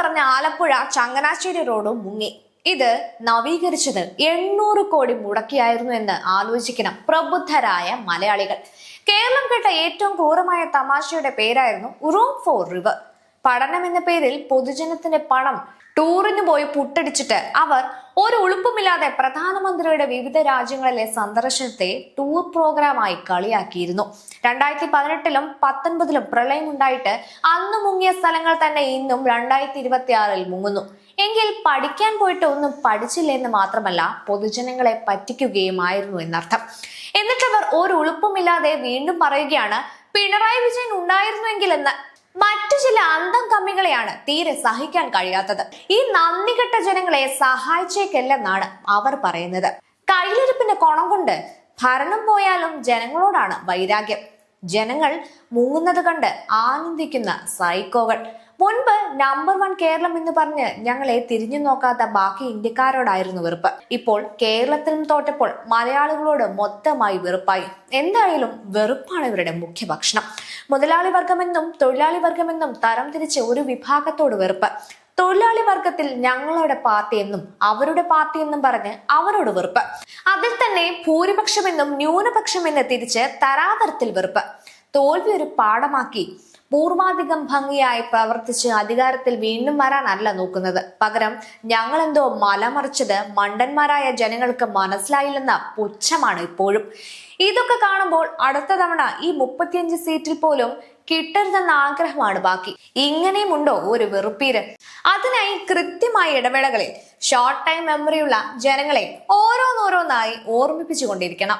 പറഞ്ഞ ആലപ്പുഴ ചങ്ങനാശ്ശേരി റോഡും മുങ്ങി. ഇത് നവീകരിച്ചത് 800 കോടി മുടക്കിയായിരുന്നു എന്ന് ആലോചിക്കണം പ്രബുദ്ധരായ മലയാളികൾ. കേരളം കേട്ട ഏറ്റവും ക്രൂരമായ തമാശയുടെ പേരായിരുന്നു റൂം ഫോർ റിവർ. പഠനം എന്ന പേരിൽ പൊതുജനത്തിന്റെ പണം ടൂറിന് പോയി പുട്ടടിച്ചിട്ട് അവർ ഒരു ഉളുപ്പുമില്ലാതെ പ്രധാനമന്ത്രിയുടെ വിവിധ രാജ്യങ്ങളിലെ സന്ദർശനത്തെ ടൂർ പ്രോഗ്രാമായി കളിയാക്കിയിരുന്നു. 2018-ലും 2019-ലും പ്രളയം ഉണ്ടായിട്ട് അന്ന് മുങ്ങിയ സ്ഥലങ്ങൾ തന്നെ ഇന്നും 2026-ൽ മുങ്ങുന്നു. എങ്കിൽ പഠിക്കാൻ പോയിട്ട് ഒന്നും പഠിച്ചില്ലെന്ന് മാത്രമല്ല, പൊതുജനങ്ങളെ പറ്റിക്കുകയുമായിരുന്നു എന്നർത്ഥം. എന്നിട്ടവർ ഒരു ഉളുപ്പുമില്ലാതെ വീണ്ടും പറയുകയാണ് പിണറായി വിജയൻ ഉണ്ടായിരുന്നുവെങ്കിൽ എന്ന്. മറ്റു ചില അന്തം കമ്മികളെയാണ് തീരെ സഹിക്കാൻ കഴിയാത്തത്. ഈ നന്ദികെട്ട ജനങ്ങളെ സഹായിച്ചേക്കല്ലെന്നാണ് അവർ പറയുന്നത്. കയ്യിലിരിപ്പിന്റെ കുണം കൊണ്ട് ഭരണം പോയാലും ജനങ്ങളോടാണ് വൈരാഗ്യം. ജനങ്ങൾ മുങ്ങുന്നത് കണ്ട് ആനന്ദിക്കുന്ന സൈക്കോകൾ. മുൻപ് നമ്പർ 1 കേരളം എന്ന് പറഞ്ഞ് ഞങ്ങളെ തിരിഞ്ഞു നോക്കാത്ത ബാക്കി ഇന്ത്യക്കാരോടായിരുന്നു വെറുപ്പ്. ഇപ്പോൾ കേരളത്തിലും തോറ്റപ്പോൾ മലയാളികളോട് മൊത്തമായി വെറുപ്പായി. എന്തായാലും വെറുപ്പാണ് ഇവരുടെ മുഖ്യ ഭക്ഷണം. മുതലാളി വർഗമെന്നും തൊഴിലാളി വർഗമെന്നും തരം തിരിച്ച് ഒരു വിഭാഗത്തോട് വെറുപ്പ്. തൊഴിലാളി വർഗത്തിൽ ഞങ്ങളുടെ പാർട്ടി എന്നും അവരുടെ പാർട്ടി എന്നും പറഞ്ഞ് അവരോട് വെറുപ്പ്. അതിൽ തന്നെ ഭൂരിപക്ഷമെന്നും ന്യൂനപക്ഷമെന്ന് തിരിച്ച് തരാതരത്തിൽ വെറുപ്പ്. തോൽവി ഒരു പാഠമാക്കി പൂർവാധികം ഭംഗിയായി പ്രവർത്തിച്ച് അധികാരത്തിൽ വീണ്ടും വരാനല്ല നോക്കുന്നത്. പകരം ഞങ്ങളെന്തോ മലമറിച്ചത് മണ്ടന്മാരായ ജനങ്ങൾക്ക് മനസ്സിലായില്ലെന്ന പുച്ഛമാണ് ഇപ്പോഴും. ഇതൊക്കെ കാണുമ്പോൾ അടുത്ത തവണ ഈ 35 സീറ്റിൽ പോലും കിട്ടരുതെന്ന ആഗ്രഹമാണ് ബാക്കി. ഇങ്ങനെയുമുണ്ടോ ഒരു വെറുപ്പീര്? അതിനായി കൃത്യമായ ഇടവേളകളിൽ ഷോർട്ട് ടൈം മെമ്മറിയുള്ള ജനങ്ങളെ ഓരോന്നോരോന്നായി ഓർമ്മിപ്പിച്ചു കൊണ്ടിരിക്കണം.